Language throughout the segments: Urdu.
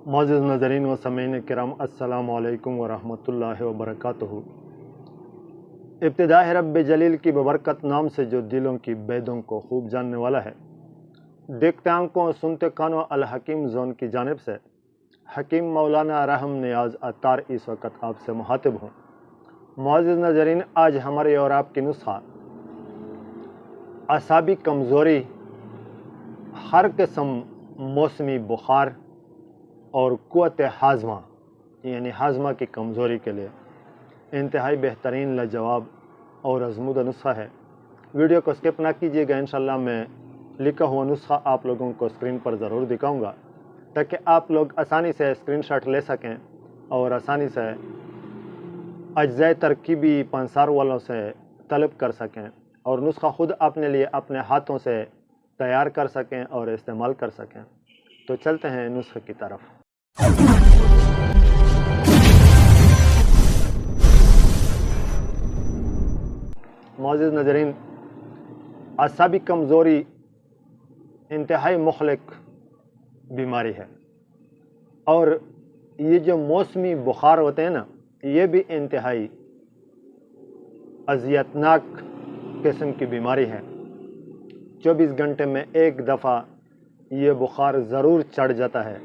معزز ناظرین و سامعین کرام، السلام علیکم ورحمۃ اللہ وبرکاتہ۔ ابتدا ہے رب جلیل کی ببرکت نام سے جو دلوں کی بیدوں کو خوب جاننے والا ہے۔ دیکھتے آنکھوں سنتے کانوں الحکیم زون کی جانب سے حکیم مولانا رحم نیاز عطار اس وقت آپ سے مخاطب ہوں۔ معزز ناظرین، آج ہمارے اور آپ کی نسخہ اعصابی کمزوری، ہر قسم موسمی بخار اور قوت ہاضمہ یعنی ہاضمہ کی کمزوری کے لیے انتہائی بہترین لاجواب اور آزمودہ نسخہ ہے۔ ویڈیو کو سکپ نہ کیجیے گا، انشاءاللہ میں لکھا ہوا نسخہ آپ لوگوں کو اسکرین پر ضرور دکھاؤں گا تاکہ آپ لوگ آسانی سے اسکرین شاٹ لے سکیں اور آسانی سے اجزائے ترکیبی پنسار والوں سے طلب کر سکیں اور نسخہ خود اپنے لیے اپنے ہاتھوں سے تیار کر سکیں اور استعمال کر سکیں۔ تو چلتے ہیں نسخے کی طرف۔ معزز ناظرین، اعصابی کمزوری انتہائی مہلک بیماری ہے، اور یہ جو موسمی بخار ہوتے ہیں نا، یہ بھی انتہائی اذیتناک قسم کی بیماری ہے۔ 24 گھنٹے میں ایک دفعہ یہ بخار ضرور چڑھ جاتا ہے۔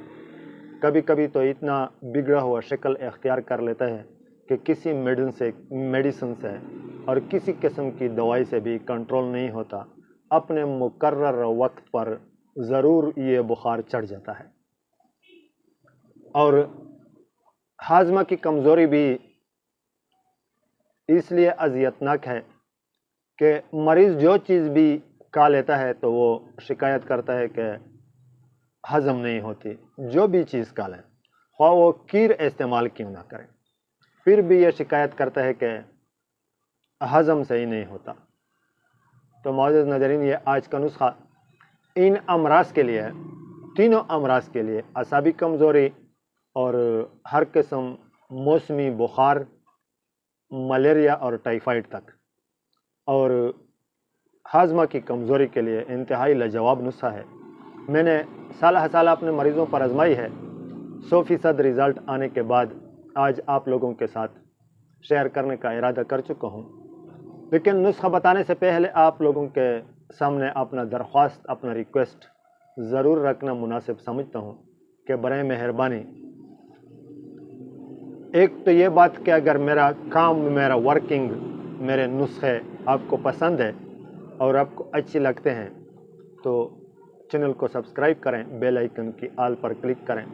کبھی کبھی تو اتنا بگڑا ہوا شکل اختیار کر لیتا ہے کہ کسی میڈیسن سے اور کسی قسم کی دوائی سے بھی کنٹرول نہیں ہوتا۔ اپنے مقرر وقت پر ضرور یہ بخار چڑھ جاتا ہے۔ اور ہاضمہ کی کمزوری بھی اس لیے اذیتناک ہے کہ مریض جو چیز بھی کھا لیتا ہے تو وہ شکایت کرتا ہے کہ ہضم نہیں ہوتی۔ جو بھی چیز کھا لیں، خواہ وہ کھیر استعمال کیوں نہ کریں، پھر بھی یہ شکایت کرتا ہے کہ ہضم صحیح نہیں ہوتا۔ تو معزز ناظرین، یہ آج کا نسخہ ان امراض کے لیے، تینوں امراض کے لیے، اعصابی کمزوری اور ہر قسم موسمی بخار، ملیریا اور ٹائیفائڈ تک، اور ہاضمہ کی کمزوری کے لیے انتہائی لاجواب نسخہ ہے۔ میں نے سالہ سالہ اپنے مریضوں پر آزمائی ہے۔ 100% رزلٹ آنے کے بعد آج آپ لوگوں کے ساتھ شیئر کرنے کا ارادہ کر چکا ہوں۔ لیکن نسخہ بتانے سے پہلے آپ لوگوں کے سامنے اپنا درخواست، اپنا ریکویسٹ ضرور رکھنا مناسب سمجھتا ہوں کہ برائے مہربانی ایک تو یہ بات کہ اگر میرا کام، میرا ورکنگ، میرے نسخے آپ کو پسند ہے اور آپ کو اچھے لگتے ہیں تو چینل کو سبسکرائب کریں، بیل آئیکن کی آل پر کلک کریں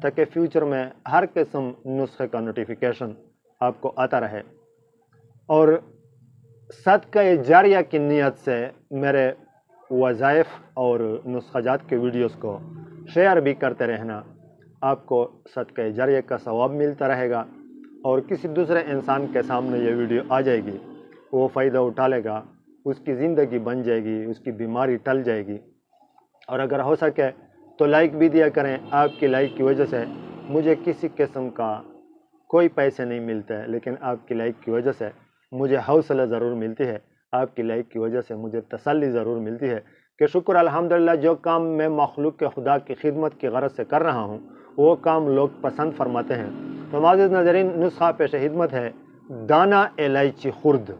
تاکہ فیوچر میں ہر قسم نسخے کا نوٹیفیکیشن آپ کو آتا رہے۔ اور صدقہ جاریہ کی نیت سے میرے وظائف اور نسخہ جات کے ویڈیوز کو شیئر بھی کرتے رہنا، آپ کو صدقہ جاریہ کا ثواب ملتا رہے گا، اور کسی دوسرے انسان کے سامنے یہ ویڈیو آ جائے گی، وہ فائدہ اٹھا لے گا، اس کی زندگی بن جائے گی، اس کی بیماری ٹل جائے گی۔ اور اگر ہو سکے تو لائک بھی دیا کریں۔ آپ کی لائک کی وجہ سے مجھے کسی قسم کا کوئی پیسے نہیں ملتے ہیں، لیکن آپ کی لائک کی وجہ سے مجھے حوصلہ ضرور ملتی ہے، آپ کی لائک کی وجہ سے مجھے تسلی ضرور ملتی ہے کہ شکر الحمدللہ، جو کام میں مخلوق کے خدا کی خدمت کی غرض سے کر رہا ہوں وہ کام لوگ پسند فرماتے ہیں۔ تو معزز ناظرین، نسخہ پیش خدمت ہے دانہ الائچی خرد۔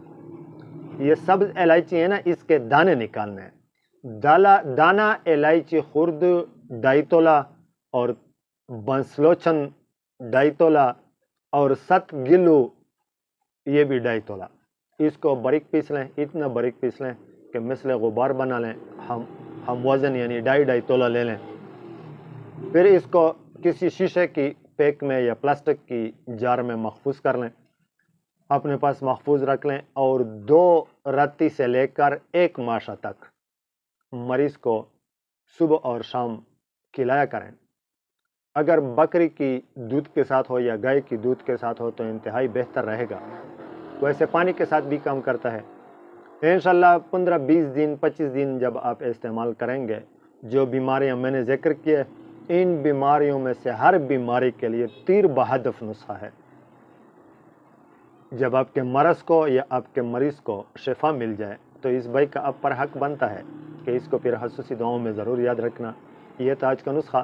یہ سبز الائچی ہے نا، اس کے دانے نکالنے ہیں۔ دانہ الائچی خرد 2.5 تولہ، اور بنسلوچن 2.5 تولہ، اور 7 گلو یہ بھی 2.5 تولہ۔ اس کو باریک پیس لیں، اتنا باریک پیس لیں کہ مثل غبار بنا لیں۔ ہم وزن یعنی 2.5 تولہ لے لیں۔ پھر اس کو کسی شیشے کی پیک میں یا پلاسٹک کی جار میں محفوظ کر لیں، اپنے پاس محفوظ رکھ لیں، اور 2 رتی سے لے کر 1 ماشا تک مریض کو صبح اور شام کھلایا کریں۔ اگر بکری کی دودھ کے ساتھ ہو یا گائے کی دودھ کے ساتھ ہو تو انتہائی بہتر رہے گا، ویسے پانی کے ساتھ بھی کام کرتا ہے۔ انشاءاللہ 15-20 دن 25 دن جب آپ استعمال کریں گے، جو بیماریاں میں نے ذکر کیے، ان بیماریوں میں سے ہر بیماری کے لیے تیر بہدف نسخہ ہے۔ جب آپ کے مرض کو یا آپ کے مریض کو شفا مل جائے تو اس بھائی کا آپ پر حق بنتا ہے کہ اس کو پھر خصوصی دعاؤں میں ضرور یاد رکھنا۔ یہ تھا آج کا نسخہ۔